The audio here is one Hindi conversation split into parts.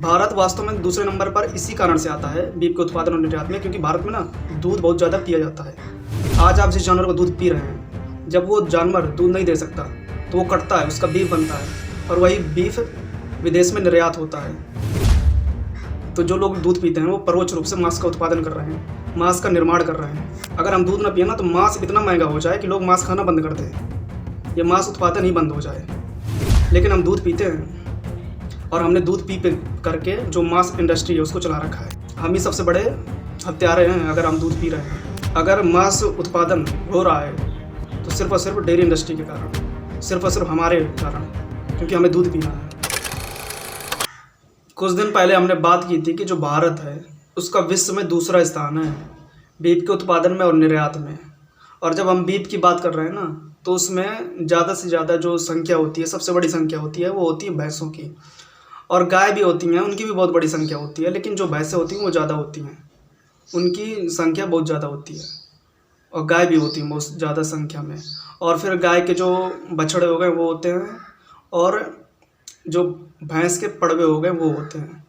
भारत वास्तव में दूसरे नंबर पर इसी कारण से आता है बीफ के उत्पादन और निर्यात में, क्योंकि भारत में ना दूध बहुत ज़्यादा पिया जाता है। आज आप जिस जानवर का दूध पी रहे हैं, जब वो जानवर दूध नहीं दे सकता तो वो कटता है, उसका बीफ बनता है और वही बीफ विदेश में निर्यात होता है। तो जो लोग दूध पीते हैं वो परोक्ष रूप से मांस का उत्पादन कर रहे हैं, मांस का निर्माण कर रहे हैं। अगर हम दूध ना पिए ना तो मांस इतना महंगा हो जाए कि लोग मांस खाना बंद कर दें, ये मांस उत्पादन ही बंद हो जाए। लेकिन हम दूध पीते हैं और हमने दूध पी करके जो मांस इंडस्ट्री है उसको चला रखा है। हम ही सबसे बड़े हत्यारे हैं अगर हम दूध पी रहे हैं। अगर मांस उत्पादन हो रहा है तो सिर्फ और सिर्फ डेयरी इंडस्ट्री के कारण, सिर्फ और सिर्फ हमारे कारण, क्योंकि हमें दूध पीना है। कुछ दिन पहले हमने बात की थी कि जो भारत है उसका विश्व में दूसरा स्थान है बीफ के उत्पादन में और निर्यात में। और जब हम बीफ की बात कर रहे हैं ना तो उसमें ज़्यादा से ज़्यादा जो संख्या होती है, सबसे बड़ी संख्या होती है, वो होती है भैंसों की। और गाय भी होती हैं, उनकी भी बहुत बड़ी संख्या होती है, लेकिन जो भैंसें होती हैं वो ज़्यादा होती हैं, उनकी संख्या बहुत ज़्यादा होती है। और गाय भी होती हैं बहुत ज़्यादा संख्या में। और फिर गाय के जो बछड़े हो गए वो होते हैं, और जो भैंस के पड़वे हो गए वो होते हैं।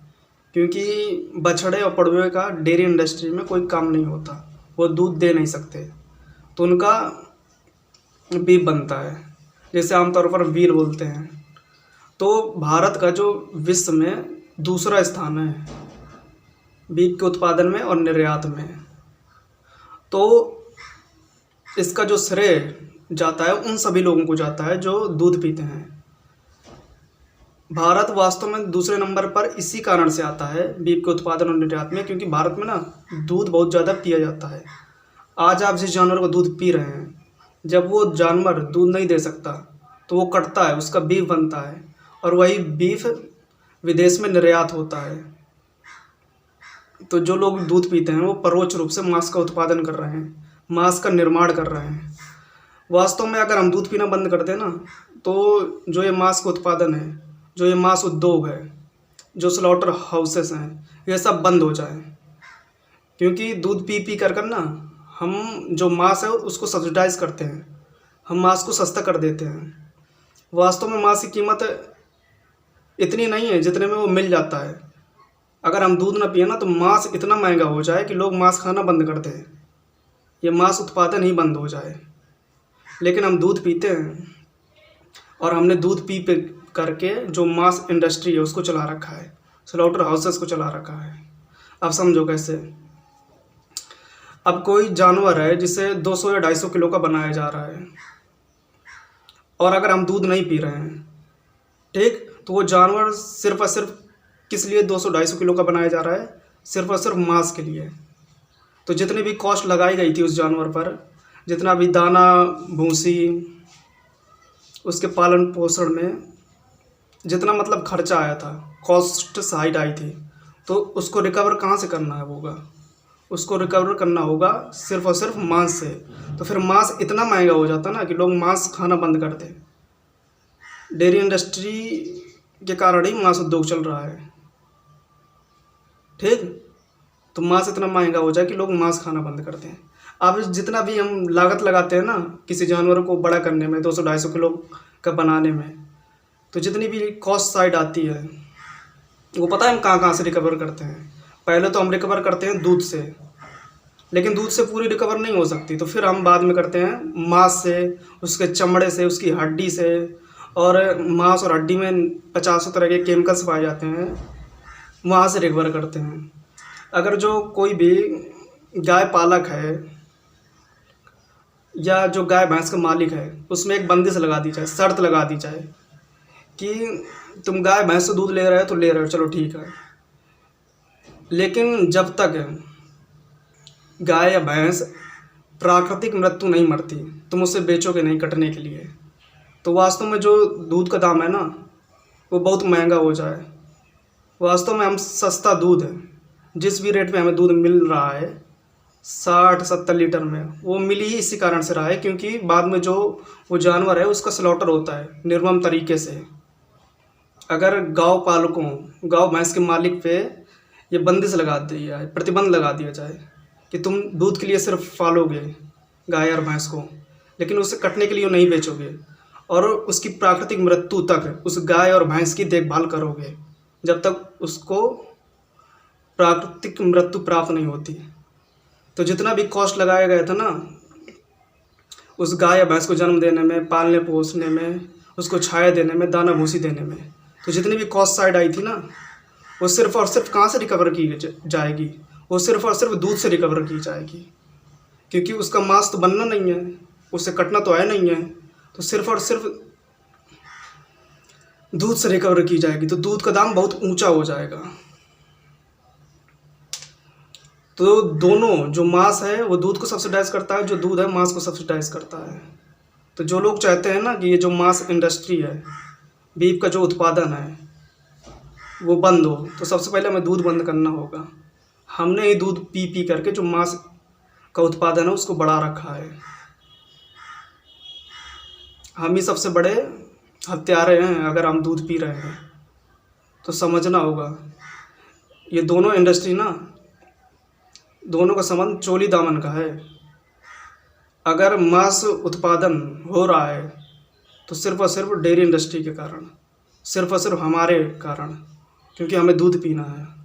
क्योंकि बछड़े और पड़वे का डेयरी इंडस्ट्री में कोई काम नहीं होता, वो दूध दे नहीं सकते, तो उनका बीफ बनता है, जैसे आमतौर पर वीर बोलते हैं। तो भारत का जो विश्व में दूसरा स्थान है बीफ के उत्पादन में और निर्यात में, तो इसका जो श्रेय जाता है उन सभी लोगों को जाता है जो दूध पीते हैं। भारत वास्तव में दूसरे नंबर पर इसी कारण से आता है बीफ के उत्पादन और निर्यात में, क्योंकि भारत में ना दूध बहुत ज़्यादा पिया जाता है। आज आप जिस जानवर का दूध पी रहे हैं, जब वो जानवर दूध नहीं दे सकता तो वो कटता है, उसका बीफ बनता है और वही बीफ विदेश में निर्यात होता है। तो जो लोग दूध पीते हैं वो परोक्ष रूप से मांस का उत्पादन कर रहे हैं, मांस का निर्माण कर रहे हैं। वास्तव में अगर हम दूध पीना बंद कर दें ना तो जो ये मांस का उत्पादन है, जो ये मांस उद्योग है, जो स्लॉटर हाउसेस हैं, ये सब बंद हो जाए। क्योंकि दूध पी पी कर ना हम जो मांस है उसको सब्सिडाइज करते हैं, हम मांस को सस्ता कर देते हैं। वास्तव में मांस की कीमत इतनी नहीं है जितने में वो मिल जाता है। अगर हम दूध ना पिए ना तो मांस इतना महंगा हो जाए कि लोग मांस खाना बंद कर दें, ये मांस उत्पादन ही बंद हो जाए। लेकिन हम दूध पीते हैं और हमने दूध पी करके जो मांस इंडस्ट्री है उसको चला रखा है, स्लॉटर हाउसेस को चला रखा है। अब समझो कैसे। अब कोई जानवर है जिसे 200 या 250 किलो का बनाया जा रहा है, और अगर हम दूध नहीं पी रहे हैं, ठीक, तो वो जानवर सिर्फ और सिर्फ किस लिए 200-250 किलो का बनाया जा रहा है? सिर्फ और सिर्फ मांस के लिए। तो जितनी भी कॉस्ट लगाई गई थी उस जानवर पर, जितना भी दाना भूसी, उसके पालन पोषण में जितना मतलब खर्चा आया था, कॉस्ट साइड आई थी, तो उसको रिकवर कहाँ से करना है होगा? उसको रिकवर करना होगा सिर्फ और सिर्फ मांस से। तो फिर मांस इतना महंगा हो जाता ना कि लोग मांस खाना बंद कर दें। डेयरी इंडस्ट्री के कारण ही मांस उद्योग चल रहा है, ठीक। तो मांस इतना महंगा हो जाए कि लोग मांस खाना बंद कर दें। अब जितना भी हम लागत लगाते हैं ना किसी जानवर को बड़ा करने में, 200-250 किलो का बनाने में, तो जितनी भी कॉस्ट साइड आती है वो पता है हम कहाँ कहाँ से रिकवर करते हैं। पहले तो हम रिकवर करते हैं दूध से, लेकिन दूध से पूरी रिकवर नहीं हो सकती, तो फिर हम बाद में करते हैं मांस से, उसके चमड़े से, उसकी हड्डी से। और मांस और हड्डी में 50 तरह के केमिकल्स पाए जाते हैं, वहाँ से रिकवर करते हैं। अगर जो कोई भी गाय पालक है या जो गाय भैंस का मालिक है, उसमें एक बंदिश लगा दी जाए, शर्त लगा दी जाए कि तुम गाय भैंस से दूध ले रहे हो तो ले रहे हो, चलो ठीक है, लेकिन जब तक गाय या भैंस प्राकृतिक मृत्यु नहीं मरती तुम उसे बेचोगे नहीं कटने के लिए। तो वास्तव में जो दूध का दाम है ना वो बहुत महंगा हो जाए। वास्तव में हम सस्ता दूध है, जिस भी रेट में हमें दूध मिल रहा है 60-70 लीटर में, वो मिल ही इसी कारण से रहा है क्योंकि बाद में जो वो जानवर है उसका स्लॉटर होता है निर्मम तरीके से। अगर गांव पालकों, गांव भैंस के मालिक पे ये बंदिश लगा दी जाए, प्रतिबंध लगा दिया जाए कि तुम दूध के लिए सिर्फ पालोगे गाय और भैंस को, लेकिन उसे कटने के लिए नहीं बेचोगे, और उसकी प्राकृतिक मृत्यु तक उस गाय और भैंस की देखभाल करोगे जब तक उसको प्राकृतिक मृत्यु प्राप्त नहीं होती। तो जितना भी कॉस्ट लगाया गया था ना उस गाय या भैंस को जन्म देने में, पालने पोसने में, उसको छाया देने में, दाना भूसी देने में, तो जितनी भी कॉस्ट साइड आई थी ना वो सिर्फ और सिर्फ कहाँ से रिकवर की जाएगी? वो सिर्फ और सिर्फ दूध से रिकवर की जाएगी, क्योंकि उसका मांस तो बनना नहीं है, उसे कटना तो है नहीं है, तो सिर्फ और सिर्फ दूध से रिकवर की जाएगी। तो दूध का दाम बहुत ऊंचा हो जाएगा। तो दोनों, जो मांस है वो दूध को सब्सिडाइज करता है, जो दूध है मांस को सब्सिडाइज करता है। तो जो लोग चाहते हैं ना कि ये जो मांस इंडस्ट्री है, बीफ का जो उत्पादन है वो बंद हो, तो सबसे पहले हमें दूध बंद करना होगा। हमने ही दूध पी पी करके जो मांस का उत्पादन है उसको बढ़ा रखा है। हम ही सबसे बड़े हत्यारे हैं अगर हम दूध पी रहे हैं। तो समझना होगा ये दोनों इंडस्ट्री ना, दोनों का संबंध चोली दामन का है। अगर मांस उत्पादन हो रहा है तो सिर्फ और सिर्फ डेयरी इंडस्ट्री के कारण, सिर्फ और सिर्फ हमारे कारण, क्योंकि हमें दूध पीना है।